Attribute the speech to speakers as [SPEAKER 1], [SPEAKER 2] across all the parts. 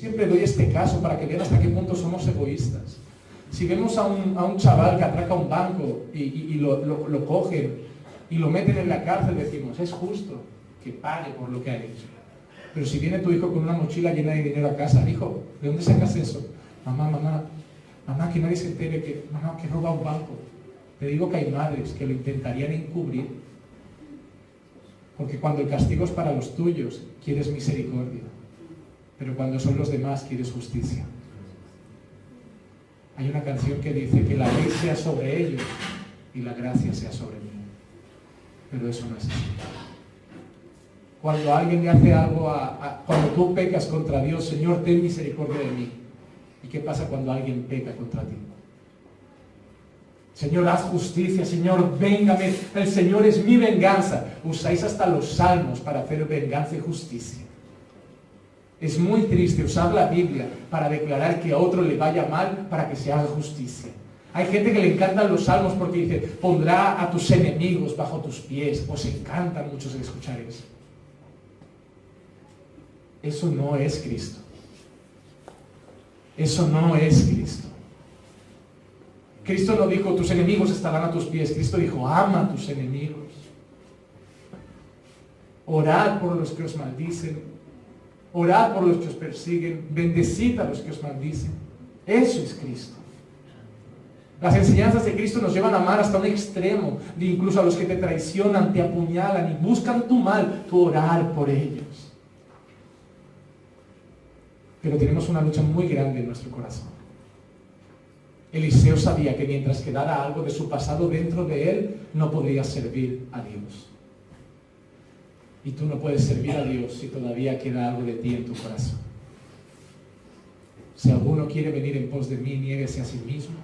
[SPEAKER 1] Siempre doy este caso para que vean hasta qué punto somos egoístas. Si vemos a un chaval que atraca un banco y lo cogen y lo meten en la cárcel, decimos, es justo que pague por lo que ha hecho. Pero si viene tu hijo con una mochila llena de dinero a casa, hijo, ¿de dónde sacas eso? Mamá, que nadie se entere que roba un banco. Te digo que hay madres que lo intentarían encubrir, porque cuando el castigo es para los tuyos, quieres misericordia, pero cuando son los demás, quieres justicia. Hay una canción que dice que la ley sea sobre ellos y la gracia sea sobre mí, pero eso no es así. Cuando alguien le hace algo, cuando tú pecas contra Dios, Señor, ten misericordia de mí. ¿Y qué pasa cuando alguien peca contra ti? Señor, haz justicia, Señor, véngame, el Señor es mi venganza. Usáis hasta los salmos para hacer venganza y justicia. Es muy triste usar la Biblia para declarar que a otro le vaya mal para que se haga justicia. Hay gente que le encantan los salmos porque dice, pondrá a tus enemigos bajo tus pies. Os encantan muchos escuchar eso. Eso no es Cristo. Eso no es Cristo. Cristo no dijo, tus enemigos estarán a tus pies. Cristo dijo, ama a tus enemigos. Orad por los que os maldicen. Orad por los que os persiguen. Bendecid a los que os maldicen. Eso es Cristo. Las enseñanzas de Cristo nos llevan a amar hasta un extremo, de incluso a los que te traicionan, te apuñalan y buscan tu mal, tú orar por ellos. Pero tenemos una lucha muy grande en nuestro corazón. Eliseo sabía que mientras quedara algo de su pasado dentro de él, no podría servir a Dios. Y tú no puedes servir a Dios si todavía queda algo de ti en tu corazón. Si alguno quiere venir en pos de mí, niéguese a sí mismo.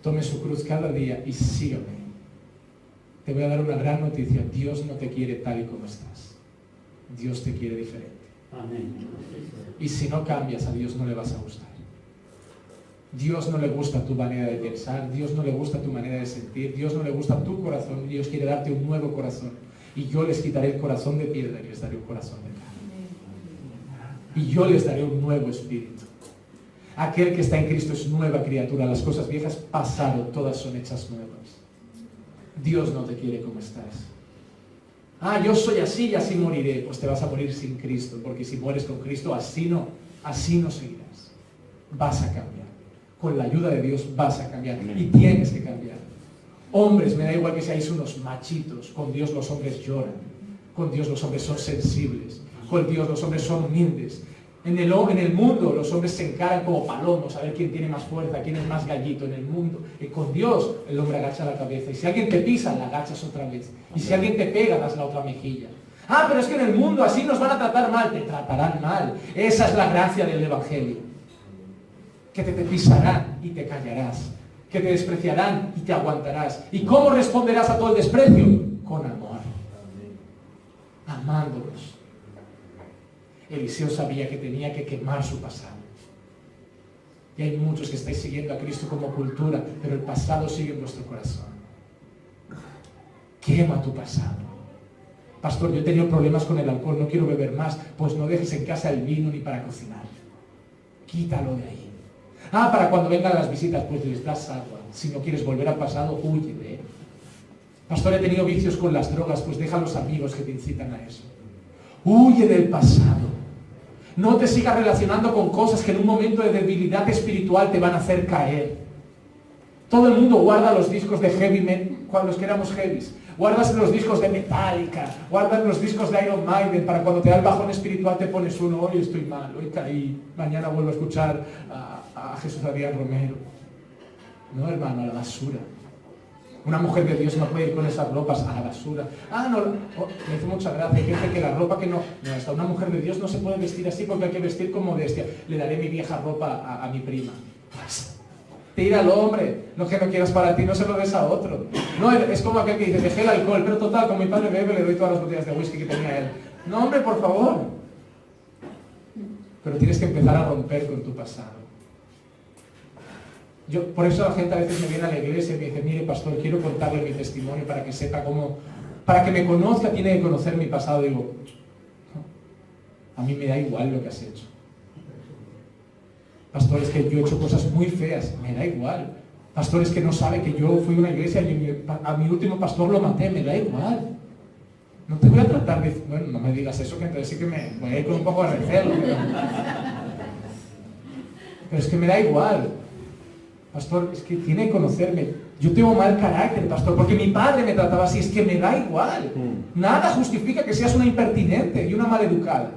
[SPEAKER 1] Tome su cruz cada día y sígame. Te voy a dar una gran noticia. Dios no te quiere tal y como estás. Dios te quiere diferente.
[SPEAKER 2] Amén.
[SPEAKER 1] Y si no cambias, a Dios no le vas a gustar. Dios no le gusta tu manera de pensar, Dios no le gusta tu manera de sentir, Dios no le gusta tu corazón, Dios quiere darte un nuevo corazón. Y yo les quitaré el corazón de piedra y les daré un corazón de carne. Y yo les daré un nuevo espíritu. Aquel que está en Cristo es nueva criatura, las cosas viejas pasaron, todas son hechas nuevas. Dios no te quiere como estás. Yo soy así y así moriré. Pues te vas a morir sin Cristo, porque si mueres con Cristo, así no seguirás. Vas a cambiar. Con la ayuda de Dios vas a cambiar. Y tienes que cambiar. Hombres, me da igual que seáis unos machitos. Con Dios los hombres lloran. Con Dios los hombres son sensibles. Con Dios los hombres son humildes. En el mundo los hombres se encaran como palomos, a ver quién tiene más fuerza, quién es más gallito en el mundo. Y con Dios el hombre agacha la cabeza. Y si alguien te pisa, la agachas otra vez. Y si alguien te pega, das la otra mejilla. Pero es que en el mundo así nos van a tratar mal. Te tratarán mal. Esa es la gracia del Evangelio. Que te pisarán y te callarás. Que te despreciarán y te aguantarás. ¿Y cómo responderás a todo el desprecio? Con amor. Amándolos. Eliseo sabía que tenía que quemar su pasado. Y hay muchos que estáis siguiendo a Cristo como cultura, pero el pasado sigue en vuestro corazón. Quema tu pasado. Pastor, yo he tenido problemas con el alcohol, no quiero beber más. Pues no dejes en casa el vino ni para cocinar. Quítalo de ahí. Para cuando vengan las visitas, pues les das agua. Si no quieres volver al pasado, huye de él. Pastor, he tenido vicios con las drogas, pues deja a los amigos que te incitan a eso. Huye del pasado. No te sigas relacionando con cosas que en un momento de debilidad espiritual te van a hacer caer. Todo el mundo guarda los discos de heavy metal, cuando los que éramos heavies. Guardas los discos de Metallica, guardas los discos de Iron Maiden, para cuando te da el bajón espiritual te pones uno, hoy estoy mal, hoy caí, mañana vuelvo a escuchar a Jesús Adrián Romero. No, hermano, a la basura. Una mujer de Dios no puede ir con esas ropas a la basura. Me hizo mucha gracia. Hay gente que la ropa que no, hasta una mujer de Dios no se puede vestir así porque hay que vestir con modestia. Le daré mi vieja ropa a mi prima. Tíralo, hombre. Lo que no quieras para ti, no se lo des a otro. No, es como aquel que dice, dejé el alcohol, pero total, como mi padre bebe, le doy todas las botellas de whisky que tenía él. No, hombre, por favor. Pero tienes que empezar a romper con tu pasado. Por eso la gente a veces me viene a la iglesia y me dice, mire, pastor, quiero contarle mi testimonio para que sepa cómo, para que me conozca, tiene que conocer mi pasado. Digo, no, a mí me da igual lo que has hecho. Pastor, es que yo he hecho cosas muy feas, me da igual. Pastor, es que no sabe que yo fui a una iglesia y a mi último pastor lo maté, me da igual. No te voy a tratar de... Bueno, no me digas eso, que entonces sí que me voy a ir con un poco de recelo. Pero es que me da igual. Pastor, es que tiene que conocerme. Yo tengo mal carácter, pastor, porque mi padre me trataba así, es que me da igual. Nada justifica que seas una impertinente y una maleducada.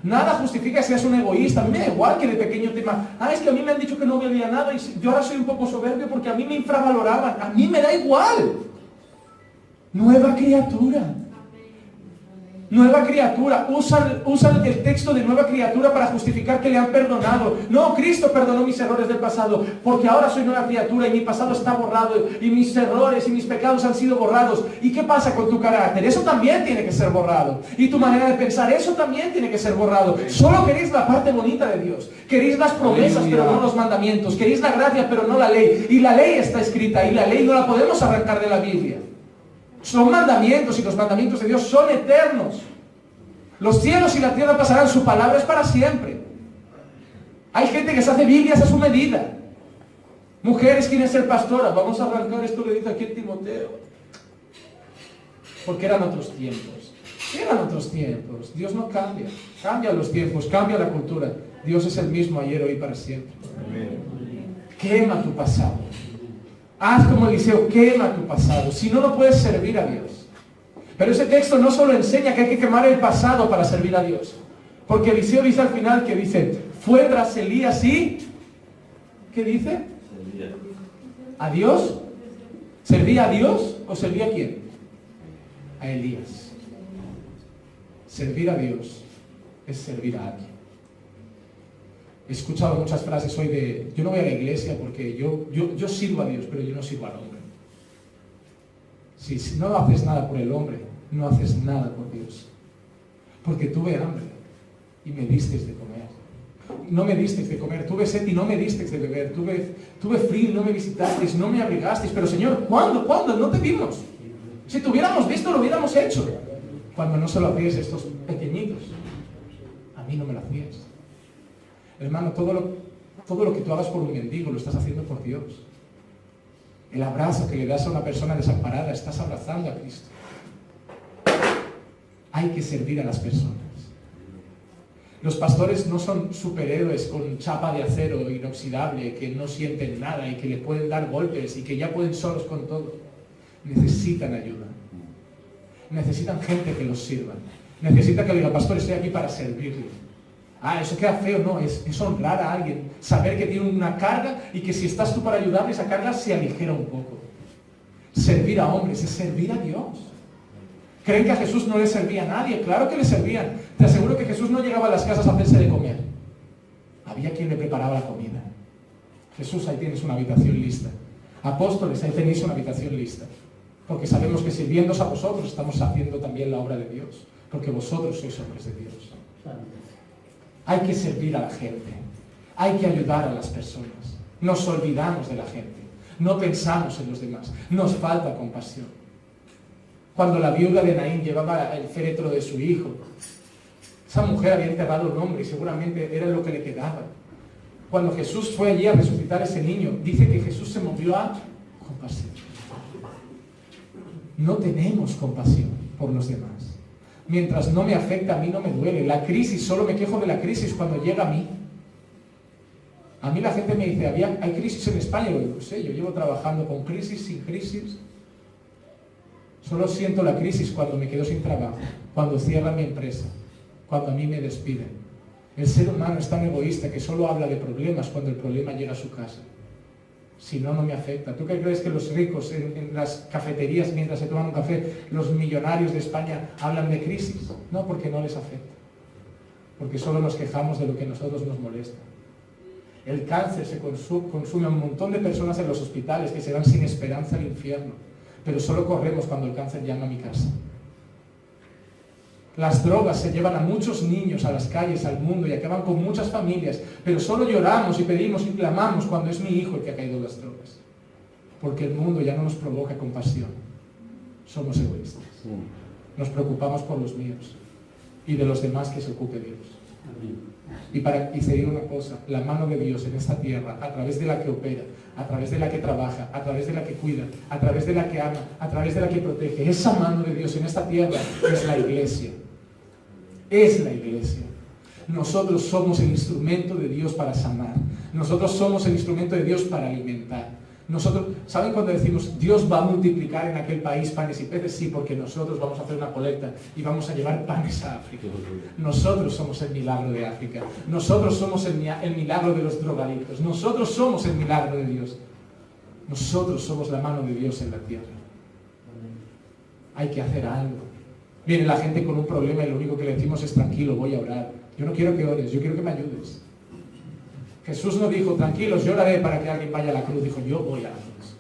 [SPEAKER 1] Nada justifica que seas un egoísta. A mí me da igual que de pequeño es que a mí me han dicho que no valía nada y yo ahora soy un poco soberbio porque a mí me infravaloraban. A mí me da igual. Nueva criatura. Nueva criatura. Usa el texto de nueva criatura para justificar que le han perdonado. No, Cristo perdonó mis errores del pasado, porque ahora soy nueva criatura y mi pasado está borrado y mis errores y mis pecados han sido borrados. ¿Y qué pasa con tu carácter? Eso también tiene que ser borrado. Y tu manera de pensar, eso también tiene que ser borrado. Solo queréis la parte bonita de Dios. Queréis las promesas, pero no los mandamientos. Queréis la gracia, pero no la ley. Y la ley está escrita y la ley no la podemos arrancar de la Biblia. Son mandamientos y los mandamientos de Dios son eternos. Los cielos y la tierra pasarán, su palabra es para siempre. Hay gente que se hace Biblias a su medida. Mujeres quieren ser pastoras. Vamos a arrancar esto que dice aquí en Timoteo. Porque eran otros tiempos. Eran otros tiempos. Dios no cambia. Cambia los tiempos, cambia la cultura. Dios es el mismo ayer, hoy y para siempre. Quema tu pasado. Haz como Eliseo, quema tu pasado. Si no, no puedes servir a Dios. Pero ese texto no solo enseña que hay que quemar el pasado para servir a Dios. Porque Eliseo dice al final que dice, fue tras Elías y... ¿Qué dice? ¿A Dios? ¿Servía a Dios o servía a quién? A Elías. Servir a Dios es servir a alguien. He escuchado muchas frases hoy de, yo no voy a la iglesia porque yo sirvo a Dios, pero yo no sirvo al hombre. Si no haces nada por el hombre, no haces nada por Dios. Porque tuve hambre y me disteis de comer. No me disteis de comer, tuve sed y no me disteis de beber. Tuve frío y no me visitasteis, no me abrigasteis. Pero Señor, ¿cuándo? No te vimos. Si te hubiéramos visto, lo hubiéramos hecho. Cuando no se lo hacíais a estos pequeñitos, a mí no me lo hacías. Hermano, todo lo que tú hagas por un mendigo lo estás haciendo por Dios. El abrazo que le das a una persona desamparada, estás abrazando a Cristo. Hay que servir a las personas. Los pastores no son superhéroes con chapa de acero inoxidable que no sienten nada y que le pueden dar golpes y que ya pueden solos con todo. Necesitan ayuda. Necesitan gente que los sirva. Necesitan que le diga, pastor, estoy aquí para servirle. Eso queda feo, no, es honrar a alguien, saber que tiene una carga y que si estás tú para ayudarle, esa carga se aligera un poco. Servir a hombres es servir a Dios. ¿Creen que a Jesús no le servía a nadie? Claro que le servían. Te aseguro que Jesús no llegaba a las casas a hacerse de comer. Había quien le preparaba la comida. Jesús, ahí tienes una habitación lista. Apóstoles, ahí tenéis una habitación lista. Porque sabemos que sirviéndoos a vosotros estamos haciendo también la obra de Dios. Porque vosotros sois hombres de Dios. Hay que servir a la gente. Hay que ayudar a las personas. Nos olvidamos de la gente. No pensamos en los demás. Nos falta compasión. Cuando la viuda de Naín llevaba el féretro de su hijo, esa mujer había enterrado un hombre y seguramente era lo que le quedaba. Cuando Jesús fue allí a resucitar a ese niño, dice que Jesús se movió a compasión. No tenemos compasión por los demás. Mientras no me afecta, a mí no me duele. La crisis, solo me quejo de la crisis cuando llega a mí. A mí la gente me dice, ¿hay crisis en España? Yo digo, yo llevo trabajando con crisis, sin crisis. Solo siento la crisis cuando me quedo sin trabajo, cuando cierra mi empresa, cuando a mí me despiden. El ser humano es tan egoísta que solo habla de problemas cuando el problema llega a su casa. Si no, no me afecta. ¿Tú qué crees que los ricos en las cafeterías, mientras se toman un café, los millonarios de España hablan de crisis? No, porque no les afecta. Porque solo nos quejamos de lo que a nosotros nos molesta. El cáncer se consume a un montón de personas en los hospitales que se van sin esperanza al infierno. Pero solo corremos cuando el cáncer llama a mi casa. Las drogas se llevan a muchos niños a las calles, al mundo, y acaban con muchas familias, pero solo lloramos y pedimos y clamamos cuando es mi hijo el que ha caído en las drogas. Porque el mundo ya no nos provoca compasión. Somos egoístas. Nos preocupamos por los míos y de los demás que se ocupe Dios. Amén. Y te digo una cosa, la mano de Dios en esta tierra, a través de la que opera, a través de la que trabaja, a través de la que cuida, a través de la que ama, a través de la que protege, esa mano de Dios en esta tierra es la iglesia. Es la iglesia. Nosotros somos el instrumento de Dios para sanar. Nosotros somos el instrumento de Dios para alimentar. Nosotros, ¿saben cuando decimos Dios va a multiplicar en aquel país panes y peces? Sí, porque nosotros vamos a hacer una colecta y vamos a llevar panes a África. Nosotros somos el milagro de África. Nosotros somos el milagro de los drogadictos. Nosotros somos el milagro de Dios. Nosotros somos la mano de Dios en la tierra. Hay que hacer algo. Viene la gente con un problema y lo único que le decimos es tranquilo, voy a orar. Yo no quiero que ores, yo quiero que me ayudes. Jesús no dijo, tranquilos, yo oraré para que alguien vaya a la cruz. Dijo, yo voy a la cruz.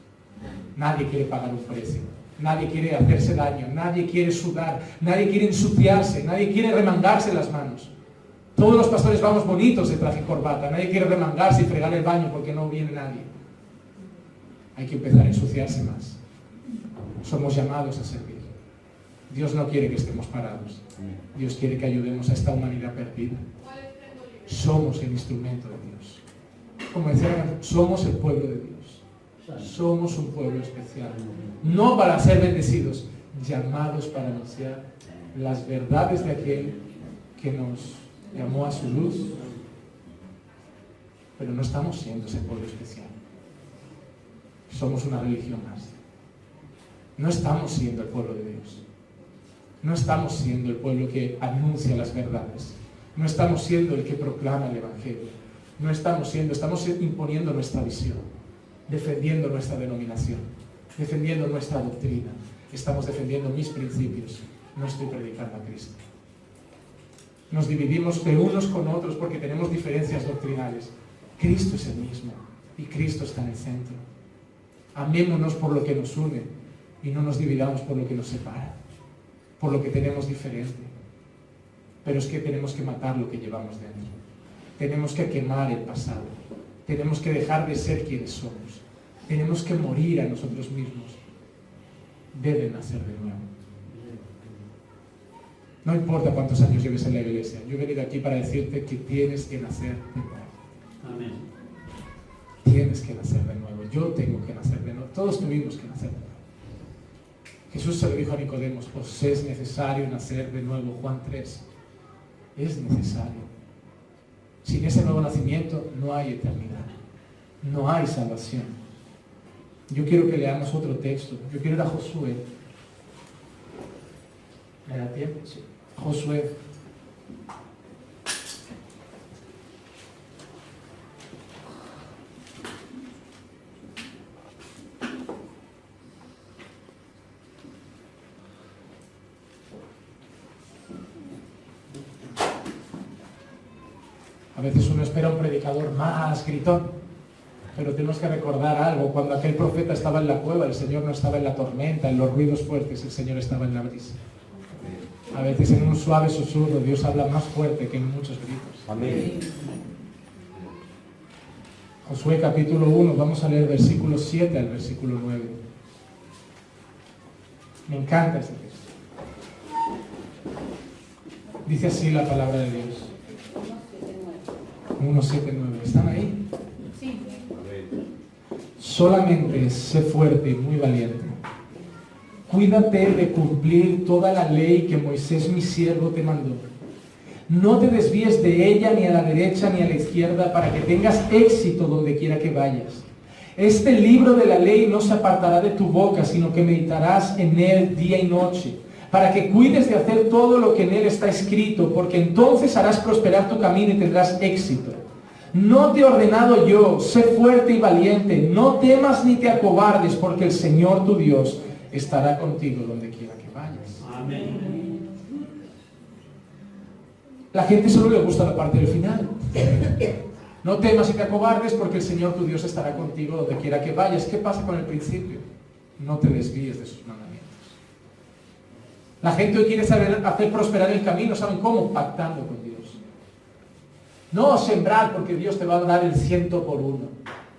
[SPEAKER 1] Nadie quiere pagar un precio. Nadie quiere hacerse daño. Nadie quiere sudar. Nadie quiere ensuciarse. Nadie quiere remangarse las manos. Todos los pastores vamos bonitos de traje y corbata. Nadie quiere remangarse y fregar el baño porque no viene nadie. Hay que empezar a ensuciarse más. Somos llamados a servir. Dios no quiere que estemos parados. Dios quiere que ayudemos a esta humanidad perdida. Somos el instrumento de Dios. Como decía, somos el pueblo de Dios. Somos un pueblo especial. No para ser bendecidos, llamados para anunciar las verdades de aquel que nos llamó a su luz. Pero no estamos siendo ese pueblo especial. Somos una religión más. No estamos siendo el pueblo de Dios. No estamos siendo el pueblo que anuncia las verdades. No estamos siendo el que proclama el Evangelio. No estamos imponiendo nuestra visión, defendiendo nuestra denominación, defendiendo nuestra doctrina. Estamos defendiendo mis principios. No estoy predicando a Cristo. Nos dividimos de unos con otros porque tenemos diferencias doctrinales. Cristo es el mismo y Cristo está en el centro. Amémonos por lo que nos une y no nos dividamos por lo que nos separa, por lo que tenemos diferente. Pero es que tenemos que matar lo que llevamos dentro. Tenemos que quemar el pasado. Tenemos que dejar de ser quienes somos. Tenemos que morir a nosotros mismos. Deben nacer de nuevo. No importa cuántos años lleves en la iglesia. Yo he venido aquí para decirte que tienes que nacer de nuevo.
[SPEAKER 2] Amén.
[SPEAKER 1] Tienes que nacer de nuevo. Yo tengo que nacer de nuevo. Todos tuvimos que nacer de nuevo. Jesús se lo dijo a Nicodemo, os es necesario nacer de nuevo. Juan 3. Es necesario. Sin ese nuevo nacimiento no hay eternidad. No hay salvación. Yo quiero que leamos otro texto. Yo quiero ir a Josué. ¿Me da tiempo? Sí. Josué. A veces uno espera un predicador más gritón, pero tenemos que recordar algo. Cuando aquel profeta estaba en la cueva, el Señor no estaba en la tormenta, en los ruidos fuertes, el Señor estaba en la brisa. A veces en un suave susurro Dios habla más fuerte que en muchos gritos.
[SPEAKER 2] Amén.
[SPEAKER 1] Josué capítulo 1, vamos a leer versículo 7 al versículo 9. Me encanta este texto. Dice así la palabra de Dios. 1, 7, 9. ¿Están ahí?
[SPEAKER 3] Sí.
[SPEAKER 1] Solamente sé fuerte y muy valiente. Cuídate de cumplir toda la ley que Moisés mi siervo te mandó. No te desvíes de ella ni a la derecha ni a la izquierda para que tengas éxito donde quiera que vayas. Este libro de la ley no se apartará de tu boca, sino que meditarás en él día y noche, para que cuides de hacer todo lo que en él está escrito, porque entonces harás prosperar tu camino y tendrás éxito. ¿No te he ordenado yo? Sé fuerte y valiente, no temas ni te acobardes, porque el Señor tu Dios estará contigo donde quiera que vayas.
[SPEAKER 2] Amén.
[SPEAKER 1] La gente solo le gusta la parte del final. No temas y te acobardes, porque el Señor tu Dios estará contigo donde quiera que vayas. ¿Qué pasa con el principio? No te desvíes de sus mandamientos. La gente hoy quiere saber hacer prosperar el camino. ¿Saben cómo? Pactando con Dios. No sembrar porque Dios te va a dar el 100 por 1.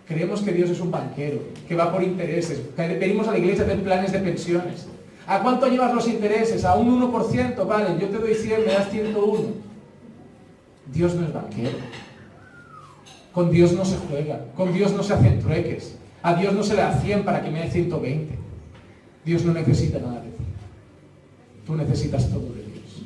[SPEAKER 1] Creemos que Dios es un banquero, que va por intereses. Que le pedimos a la iglesia hacer planes de pensiones. ¿A cuánto llevas los intereses? A un 1%, vale, yo te doy 100, me das 101. Dios no es banquero. Con Dios no se juega, con Dios no se hacen trueques. A Dios no se le da 100 para que me dé 120. Dios no necesita nada de ti. Tú necesitas todo de Dios.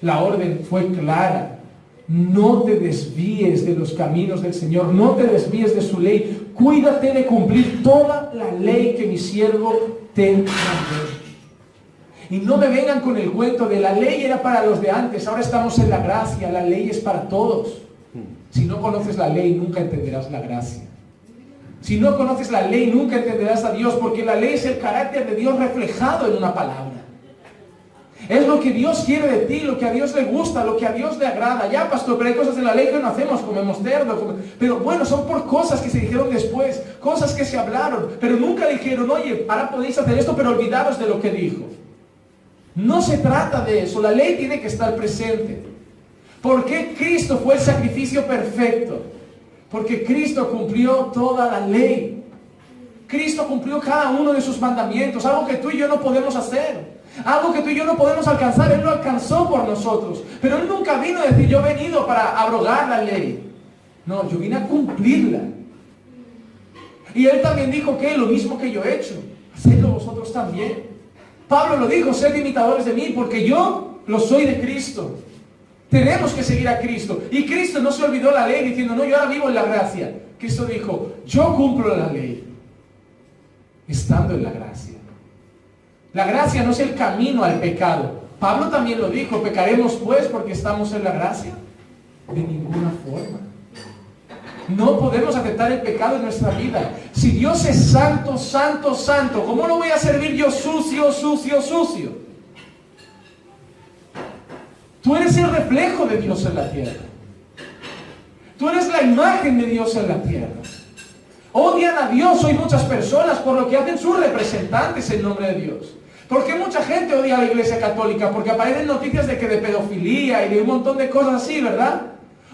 [SPEAKER 1] La orden fue clara. No te desvíes de los caminos del Señor, no te desvíes de su ley. Cuídate de cumplir toda la ley que mi siervo te mandó. Y no me vengan con el cuento de la ley era para los de antes, ahora estamos en la gracia, la ley es para todos. Si no conoces la ley, nunca entenderás la gracia. Si no conoces la ley, nunca entenderás a Dios, porque la ley es el carácter de Dios reflejado en una palabra. Es lo que Dios quiere de ti, lo que a Dios le gusta, lo que a Dios le agrada. Ya, pastor, pero hay cosas de la ley que no hacemos, comemos cerdo. Pero bueno, son por cosas que se dijeron después, cosas que se hablaron, pero nunca dijeron, oye, ahora podéis hacer esto, pero olvidaros de lo que dijo. No se trata de eso, la ley tiene que estar presente. ¿Por qué Cristo fue el sacrificio perfecto? Porque Cristo cumplió toda la ley. Cristo cumplió cada uno de sus mandamientos, algo que tú y yo no podemos hacer. Algo que tú y yo no podemos alcanzar, Él lo alcanzó por nosotros. Pero Él nunca vino a decir, yo he venido para abrogar la ley. No, yo vine a cumplirla. Y Él también dijo que lo mismo que yo he hecho, hacedlo vosotros también. Pablo lo dijo, sed imitadores de mí, porque yo lo soy de Cristo. Tenemos que seguir a Cristo. Y Cristo no se olvidó la ley diciendo, no, yo ahora vivo en la gracia. Cristo dijo, yo cumplo la ley, estando en la gracia. La gracia no es el camino al pecado. Pablo también lo dijo, ¿pecaremos pues porque estamos en la gracia? De ninguna forma. No podemos aceptar el pecado en nuestra vida. Si Dios es santo, santo, santo, ¿cómo lo voy a servir yo sucio, sucio, sucio? Tú eres el reflejo de Dios en la tierra. Tú eres la imagen de Dios en la tierra. Odian a Dios hoy muchas personas por lo que hacen sus representantes en nombre de Dios. ¿Por qué mucha gente odia a la Iglesia Católica? Porque aparecen noticias de que de pedofilia y de un montón de cosas así, ¿verdad?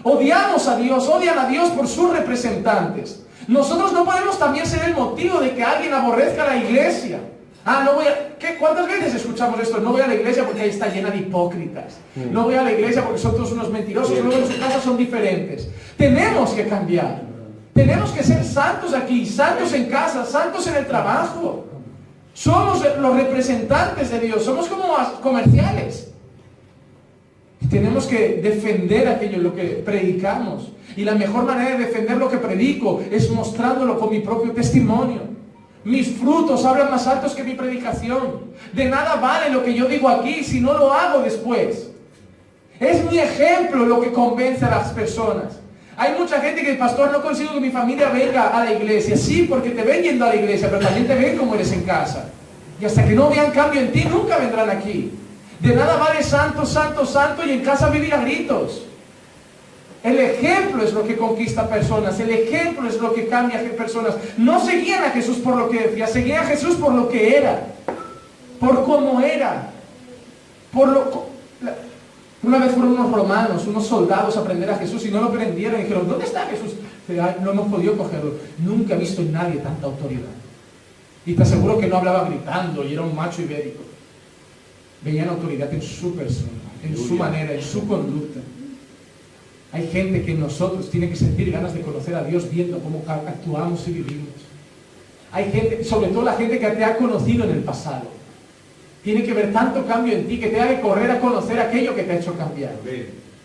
[SPEAKER 1] Odiamos a Dios, odian a Dios por sus representantes. Nosotros no podemos también ser el motivo de que alguien aborrezca a la iglesia. No voy a... ¿Cuántas veces escuchamos esto? No voy a la iglesia porque ahí está llena de hipócritas. No voy a la iglesia porque son todos unos mentirosos, luego en su casa son diferentes. Tenemos que cambiar. Tenemos que ser santos aquí, santos en casa, santos en el trabajo. Somos los representantes de Dios, somos como comerciales. Y tenemos que defender aquello, lo que predicamos. Y la mejor manera de defender lo que predico es mostrándolo con mi propio testimonio. Mis frutos hablan más altos que mi predicación. De nada vale lo que yo digo aquí si no lo hago después. Es mi ejemplo lo que convence a las personas. Hay mucha gente que el pastor no consigo que mi familia venga a la iglesia. Sí, porque te ven yendo a la iglesia, pero también te ven como eres en casa. Y hasta que no vean cambio en ti, nunca vendrán aquí. De nada vale santo, santo, santo y en casa vivir a gritos. El ejemplo es lo que conquista personas. El ejemplo es lo que cambia a personas. No seguían a Jesús por lo que decía, seguían a Jesús por lo que era. Por cómo era. Una vez fueron unos romanos, unos soldados a prender a Jesús y no lo prendieron y dijeron, ¿dónde está Jesús? No hemos podido cogerlo. Nunca he visto en nadie tanta autoridad. Y te aseguro que no hablaba gritando y era un macho ibérico. Veían autoridad en su persona, en su manera, en su conducta. Hay gente que en nosotros tiene que sentir ganas de conocer a Dios viendo cómo actuamos y vivimos. Hay gente, sobre todo la gente que te ha conocido en el pasado. Tiene que ver tanto cambio en ti que te haga que correr a conocer aquello que te ha hecho cambiar.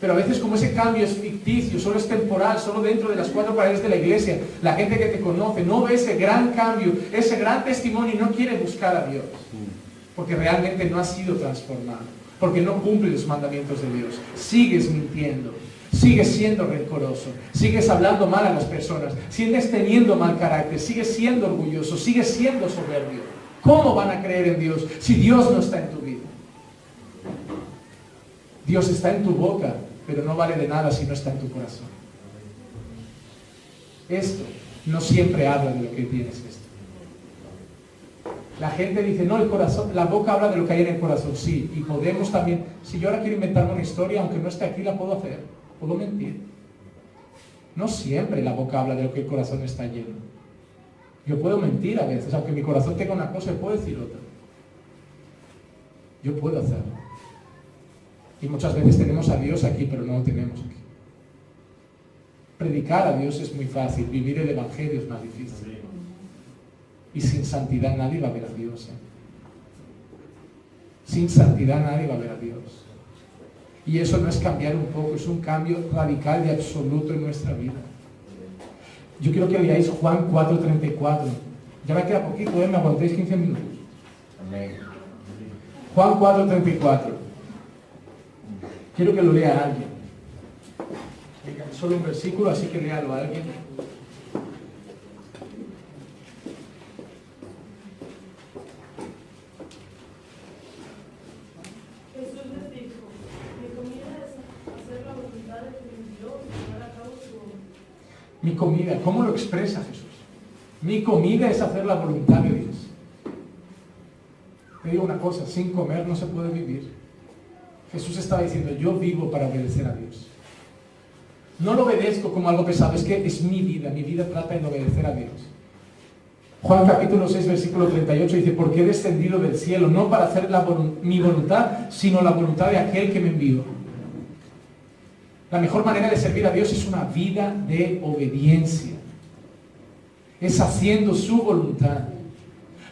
[SPEAKER 1] Pero a veces como ese cambio es ficticio, solo es temporal, solo dentro de las 4 paredes de la iglesia, la gente que te conoce no ve ese gran cambio, ese gran testimonio y no quiere buscar a Dios. Porque realmente no has sido transformado. Porque no cumple los mandamientos de Dios. Sigues mintiendo. Sigues siendo rencoroso. Sigues hablando mal a las personas. Sigues teniendo mal carácter. Sigues siendo orgulloso. Sigues siendo soberbio. ¿Cómo van a creer en Dios si Dios no está en tu vida? Dios está en tu boca, pero no vale de nada si no está en tu corazón. Esto no siempre habla de lo que tienes esto. La gente dice, no, el corazón, la boca habla de lo que hay en el corazón. Sí, y podemos también, si yo ahora quiero inventarme una historia, aunque no esté aquí, la puedo hacer. Puedo mentir. No siempre la boca habla de lo que el corazón está lleno. Yo puedo mentir a veces, aunque mi corazón tenga una cosa, yo puedo decir otra. Yo puedo hacerlo. Y muchas veces tenemos a Dios aquí, pero no lo tenemos aquí. Predicar a Dios es muy fácil, vivir el Evangelio es más difícil. Y sin santidad nadie va a ver a Dios. Sin santidad nadie va a ver a Dios. Y eso no es cambiar un poco, es un cambio radical y absoluto en nuestra vida. Yo quiero que leáis Juan 4:34. Ya me queda poquito, me aguantéis 15 minutos.
[SPEAKER 2] Amén.
[SPEAKER 1] Juan 4:34. Quiero que lo lea alguien. Solo un versículo, así que léalo a alguien.
[SPEAKER 3] Jesús les dijo: mi comida es hacer la voluntad de que me envió y llevar a cabo su obra.
[SPEAKER 1] Mi comida, ¿cómo lo expresa Jesús? Mi comida es hacer la voluntad de Dios. Te digo una cosa, sin comer no se puede vivir. Jesús estaba diciendo, yo vivo para obedecer a Dios. No lo obedezco como algo pesado, es que es mi vida trata de obedecer a Dios. Juan capítulo 6, versículo 38 dice, porque he descendido del cielo, no para hacer mi voluntad, sino la voluntad de aquel que me envió. La mejor manera de servir a Dios es una vida de obediencia. Es haciendo su voluntad.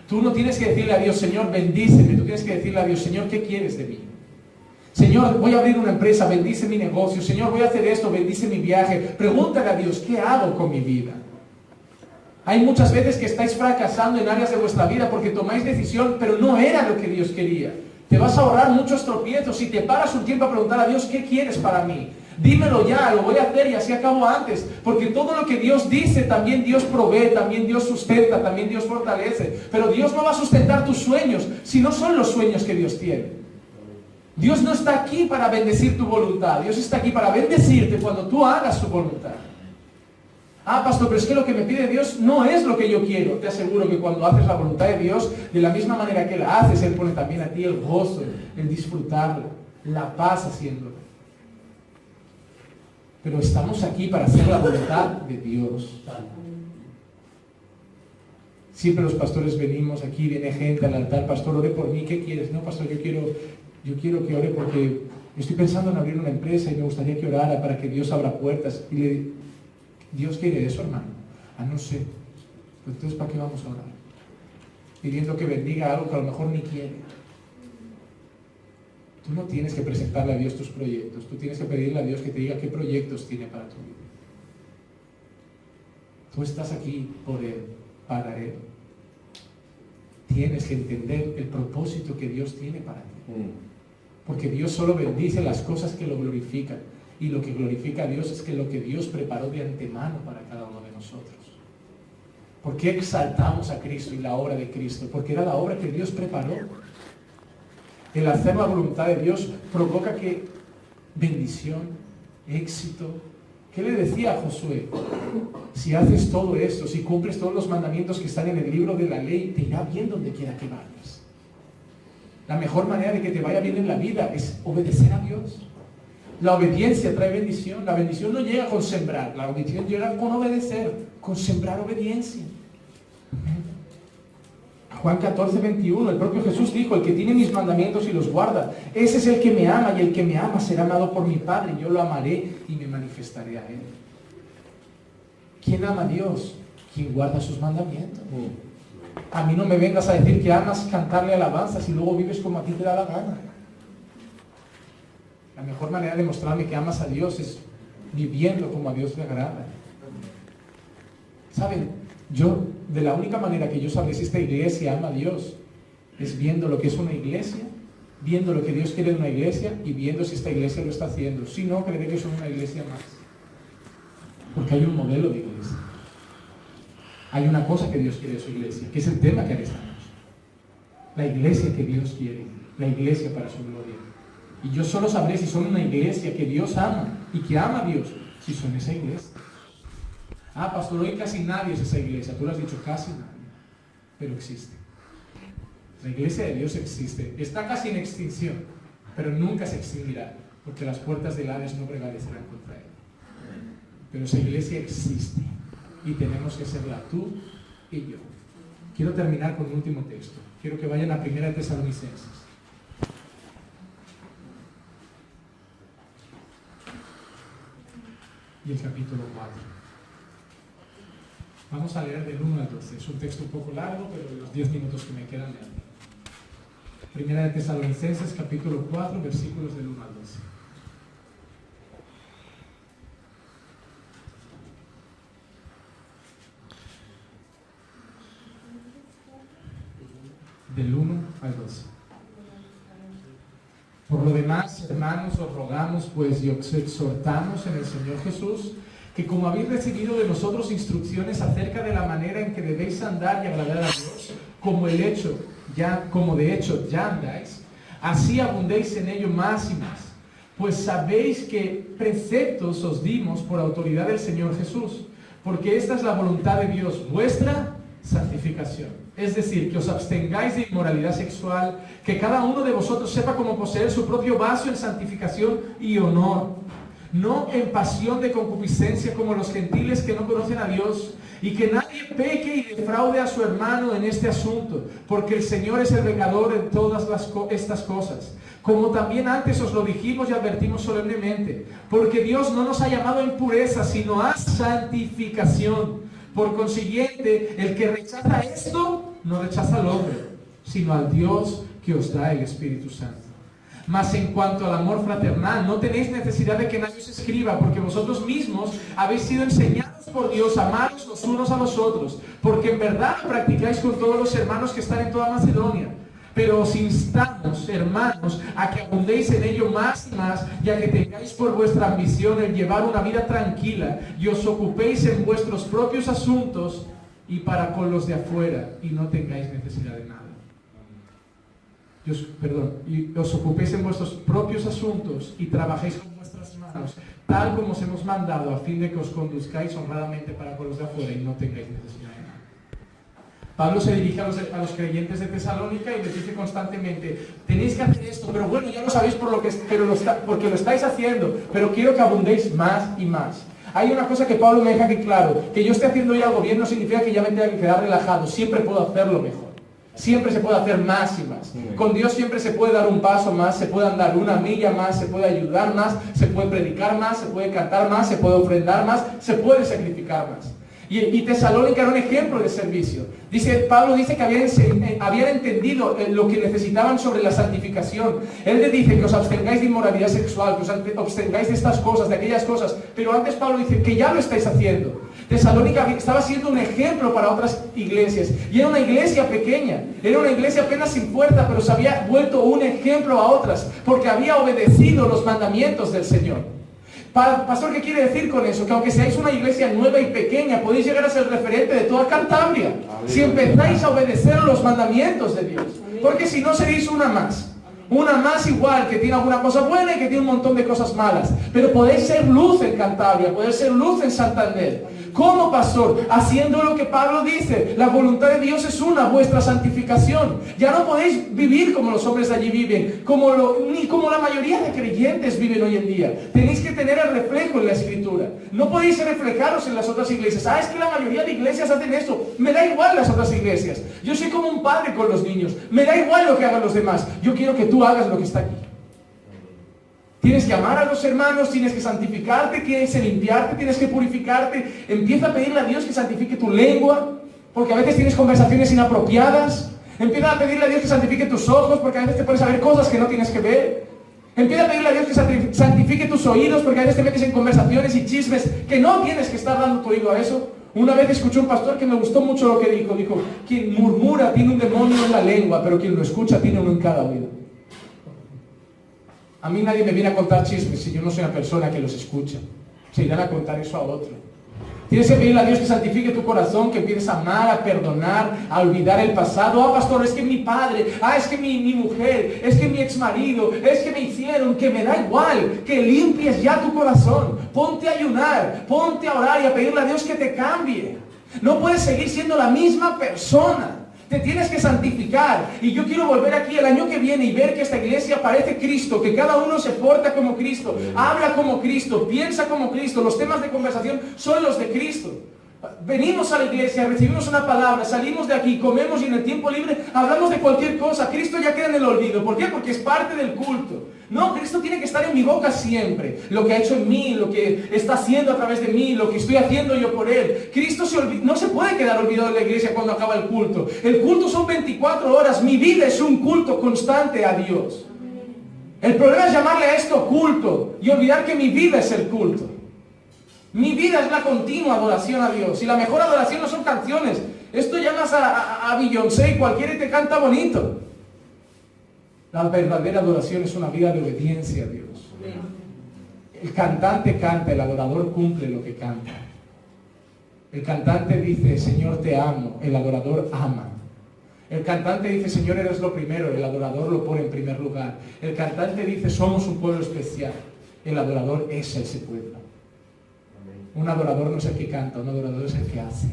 [SPEAKER 1] Tú no tienes que decirle a Dios, Señor, bendíceme. Tú tienes que decirle a Dios, Señor, ¿qué quieres de mí? Señor, voy a abrir una empresa, bendice mi negocio. Señor, voy a hacer esto, bendice mi viaje. Pregúntale a Dios, ¿qué hago con mi vida? Hay muchas veces que estáis fracasando en áreas de vuestra vida porque tomáis decisión, pero no era lo que Dios quería. Te vas a ahorrar muchos tropiezos si te paras un tiempo a preguntar a Dios, ¿qué quieres para mí? Dímelo ya, lo voy a hacer y así acabo antes. Porque todo lo que Dios dice, también Dios provee, también Dios sustenta, también Dios fortalece. Pero Dios no va a sustentar tus sueños si no son los sueños que Dios tiene. Dios no está aquí para bendecir tu voluntad. Dios está aquí para bendecirte cuando tú hagas su voluntad. Ah, pastor, pero es que lo que me pide Dios no es lo que yo quiero. Te aseguro que cuando haces la voluntad de Dios, de la misma manera que la haces, Él pone también a ti el gozo, el disfrutarla, la paz haciéndolo. Pero estamos aquí para hacer la voluntad de Dios. Siempre los pastores venimos aquí, viene gente al altar, pastor, ore por mí, ¿qué quieres? No, pastor, yo quiero que ore porque estoy pensando en abrir una empresa y me gustaría que orara para que Dios abra puertas. Y Dios quiere eso, hermano. Ah, no sé. Pues entonces, ¿para qué vamos a orar? Pidiendo que bendiga algo que a lo mejor ni quiere. Tú no tienes que presentarle a Dios tus proyectos. Tú tienes que pedirle a Dios que te diga qué proyectos tiene para tu vida. Tú estás aquí por Él, para Él. Tienes que entender el propósito que Dios tiene para ti. Porque Dios solo bendice las cosas que lo glorifican. Y lo que glorifica a Dios es que lo que Dios preparó de antemano para cada uno de nosotros. ¿Por qué exaltamos a Cristo y la obra de Cristo? Porque era la obra que Dios preparó. El hacer la voluntad de Dios provoca que bendición, éxito. ¿Qué le decía a Josué? Si haces todo esto, si cumples todos los mandamientos que están en el libro de la ley, te irá bien donde quiera que vayas. La mejor manera de que te vaya bien en la vida es obedecer a Dios. La obediencia trae bendición. La bendición no llega con sembrar, la bendición llega con obedecer, con sembrar obediencia. Juan 14:21, el propio Jesús dijo, el que tiene mis mandamientos y los guarda, ese es el que me ama, y el que me ama será amado por mi Padre, y yo lo amaré y me manifestaré a Él. ¿Quién ama a Dios? Quien guarda sus mandamientos. A mí no me vengas a decir que amas cantarle alabanzas y luego vives como a ti te da la gana. La mejor manera de mostrarme que amas a Dios es viviendo como a Dios le agrada. ¿Saben? De la única manera que yo sabré si esta iglesia ama a Dios es viendo lo que es una iglesia, viendo lo que Dios quiere de una iglesia y viendo si esta iglesia lo está haciendo. Si no, creeré que son una iglesia más. Porque hay un modelo de iglesia. Hay una cosa que Dios quiere de su iglesia, que es el tema que ahora estamos. La iglesia que Dios quiere, la iglesia para su gloria. Y yo solo sabré si son una iglesia que Dios ama y que ama a Dios, si son esa iglesia. Ah, pastor, hoy casi nadie es esa iglesia. Tú lo has dicho, casi nadie. Pero existe. La iglesia de Dios existe. Está casi en extinción, pero nunca se extinguirá, porque las puertas del Hades no prevalecerán contra él. Pero esa iglesia existe y tenemos que serla tú y yo. Quiero terminar con un último texto. Quiero que vayan a 1 Tesalonicenses. y el capítulo 4. Vamos a leer del 1 al 12. Es un texto un poco largo, pero de los 10 minutos que me quedan leer. Primera de Tesalonicenses, capítulo 4, versículos del 1 al 12. Del 1 al 12. Por lo demás, hermanos, os rogamos pues y os exhortamos en el Señor Jesús, que como habéis recibido de nosotros instrucciones acerca de la manera en que debéis andar y agradar a Dios, como de hecho ya andáis, así abundéis en ello más y más. Pues sabéis que preceptos os dimos por autoridad del Señor Jesús, porque esta es la voluntad de Dios, vuestra santificación. Es decir, que os abstengáis de inmoralidad sexual, que cada uno de vosotros sepa cómo poseer su propio vaso en santificación y honor, no en pasión de concupiscencia como los gentiles que no conocen a Dios, y que nadie peque y defraude a su hermano en este asunto, porque el Señor es el vengador en todas estas cosas. Como también antes os lo dijimos y advertimos solemnemente, porque Dios no nos ha llamado a impureza, sino a santificación. Por consiguiente, el que rechaza esto, no rechaza al hombre, sino al Dios que os da el Espíritu Santo. Mas en cuanto al amor fraternal, no tenéis necesidad de que nadie os escriba, porque vosotros mismos habéis sido enseñados por Dios a amaros los unos a los otros, porque en verdad practicáis con todos los hermanos que están en toda Macedonia. Pero os instamos, hermanos, a que abundéis en ello más y más, y a que tengáis por vuestra ambición el llevar una vida tranquila, y os ocupéis en vuestros propios asuntos y para con los de afuera, y no tengáis necesidad de nada. Y os ocupéis en vuestros propios asuntos y trabajéis con vuestras manos, tal como os hemos mandado, a fin de que os conduzcáis honradamente para con los de afuera y no tengáis necesidad de nada. Pablo se dirige a los creyentes de Tesalónica y les dice constantemente, tenéis que hacer esto, pero bueno, ya lo sabéis porque lo estáis haciendo, pero quiero que abundéis más y más. Hay una cosa que Pablo me deja que claro, que yo esté haciendo ir al gobierno significa que ya me tenga que quedar relajado, siempre puedo hacerlo mejor. Siempre se puede hacer más y más. Con Dios siempre se puede dar un paso más, se puede andar una milla más, se puede ayudar más, se puede predicar más, se puede cantar más, se puede ofrendar más, se puede sacrificar más. Y Tesalónica era un ejemplo de servicio. Pablo dice que habían entendido lo que necesitaban sobre la santificación. Él le dice que os abstengáis de inmoralidad sexual, que os abstengáis de estas cosas, de aquellas cosas. Pero antes Pablo dice que ya lo estáis haciendo. Tesalónica estaba siendo un ejemplo para otras iglesias. Y era una iglesia pequeña. Era una iglesia apenas sin puerta, pero se había vuelto un ejemplo a otras. Porque había obedecido los mandamientos del Señor. Pastor, ¿qué quiere decir con eso? Que aunque seáis una iglesia nueva y pequeña, podéis llegar a ser referente de toda Cantabria. Si empezáis a obedecer los mandamientos de Dios. Porque si no seréis una más. Una más igual, que tiene alguna cosa buena y que tiene un montón de cosas malas. Pero podéis ser luz en Cantabria, podéis ser luz en Santander. ¿Cómo, pastor? Haciendo lo que Pablo dice. La voluntad de Dios es una, vuestra santificación. Ya no podéis vivir como los hombres de allí viven, ni como la mayoría de creyentes viven hoy en día. Tenéis que tener el reflejo en la Escritura. No podéis reflejaros en las otras iglesias. Es que la mayoría de iglesias hacen esto. Me da igual las otras iglesias. Yo soy como un padre con los niños. Me da igual lo que hagan los demás. Yo quiero que tú hagas lo que está aquí. Tienes que amar a los hermanos, tienes que santificarte, tienes que limpiarte, tienes que purificarte. Empieza a pedirle a Dios que santifique tu lengua, porque a veces tienes conversaciones inapropiadas. Empieza a pedirle a Dios que santifique tus ojos, porque a veces te pones a ver cosas que no tienes que ver. Empieza a pedirle a Dios que santifique tus oídos, porque a veces te metes en conversaciones y chismes que no tienes que estar dando tu oído a eso. Una vez escuché un pastor que me gustó mucho lo que dijo. Dijo, quien murmura tiene un demonio en la lengua, pero quien lo escucha tiene uno en cada oído. A mí nadie me viene a contar chismes si yo no soy una persona que los escucha. Se irán a contar eso a otro. Tienes que pedirle a Dios que santifique tu corazón, que empieces a amar, a perdonar, a olvidar el pasado. Pastor, es que mi padre, es que mi mujer, es que mi exmarido, es que me hicieron, que me da igual, que limpies ya tu corazón. Ponte a ayunar, ponte a orar y a pedirle a Dios que te cambie. No puedes seguir siendo la misma persona. Te tienes que santificar. Y yo quiero volver aquí el año que viene y ver que esta iglesia parece Cristo, que cada uno se porta como Cristo, habla como Cristo, piensa como Cristo. Los temas de conversación son los de Cristo. Venimos a la iglesia, recibimos una palabra, salimos de aquí, comemos y en el tiempo libre hablamos de cualquier cosa. Cristo ya queda en el olvido. ¿Por qué? Porque es parte del culto. No, Cristo tiene que estar en mi boca siempre. Lo que ha hecho en mí, lo que está haciendo a través de mí, lo que estoy haciendo yo por Él. Cristo no se puede quedar olvidado en la iglesia cuando acaba el culto. El culto son 24 horas. Mi vida es un culto constante a Dios. El problema es llamarle a esto culto y olvidar que mi vida es el culto. Mi vida es la continua adoración a Dios. Y la mejor adoración no son canciones. Esto llamas a Beyoncé y cualquiera te canta bonito. La verdadera adoración es una vida de obediencia a Dios. El cantante canta, el adorador cumple lo que canta. El cantante dice, Señor te amo, el adorador ama. El cantante dice, Señor eres lo primero, el adorador lo pone en primer lugar. El cantante dice, somos un pueblo especial, el adorador es ese pueblo. Un adorador no es el que canta, un adorador es el que hace.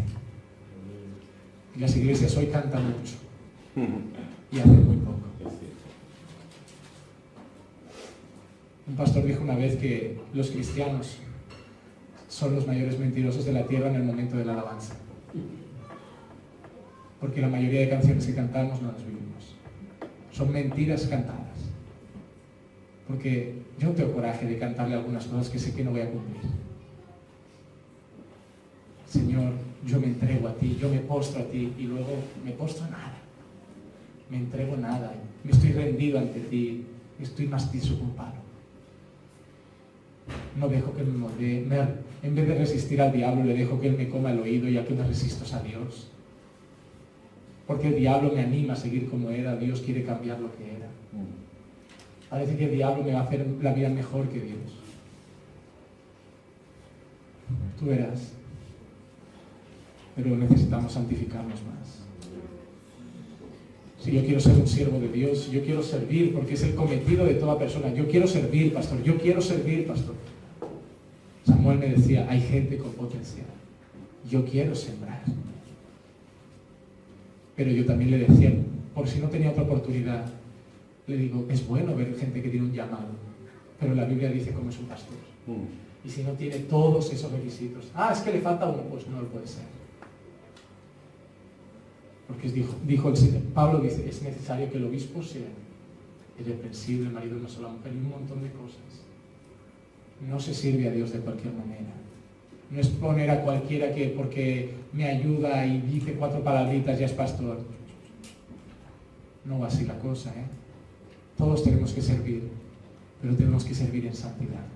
[SPEAKER 1] Y las iglesias hoy cantan mucho y hacen muy poco. Un pastor dijo una vez que los cristianos son los mayores mentirosos de la tierra en el momento de la alabanza. Porque la mayoría de canciones que cantamos no las vivimos. Son mentiras cantadas. Porque yo no tengo coraje de cantarle algunas cosas que sé que no voy a cumplir. Señor, yo me entrego a ti, yo me postro a ti y luego me postro a nada. Me entrego a nada, me estoy rendido ante ti, estoy más tizo que un palo. No dejo que me moldee, en vez de resistir al diablo le dejo que él me coma el oído, ya que me resisto a Dios. Porque el diablo me anima a seguir como era, Dios quiere cambiar lo que era. Parece que el diablo me va a hacer la vida mejor que Dios. Tú verás. Pero necesitamos santificarnos más. Si yo quiero ser un siervo de Dios, si yo quiero servir, porque es el cometido de toda persona. Yo quiero servir, pastor, yo quiero servir, pastor. Samuel me decía, hay gente con potencial. Yo quiero sembrar. Pero yo también le decía, por si no tenía otra oportunidad, le digo, es bueno ver gente que tiene un llamado, pero la Biblia dice cómo es un pastor. Y si no tiene todos esos requisitos, es que le falta uno, pues no lo puede ser. Porque dijo el Señor, Pablo dice, es necesario que el obispo sea irreprensible, el marido de una sola mujer y un montón de cosas. No se sirve a Dios de cualquier manera. No es poner a cualquiera que porque me ayuda y dice 4 palabritas ya es pastor. No va así la cosa, ¿eh? Todos tenemos que servir, pero tenemos que servir en santidad.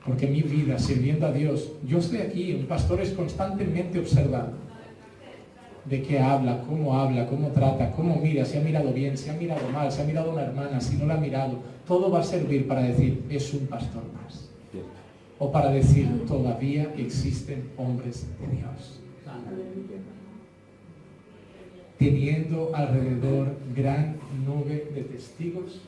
[SPEAKER 1] Porque mi vida sirviendo a Dios, yo estoy aquí, un pastor es constantemente observado. De qué habla, cómo trata, cómo mira, si ha mirado bien, si ha mirado mal, si ha mirado a una hermana, si no la ha mirado. Todo va a servir para decir, es un pastor más. O para decir, todavía existen hombres de Dios. Teniendo alrededor gran nube de testigos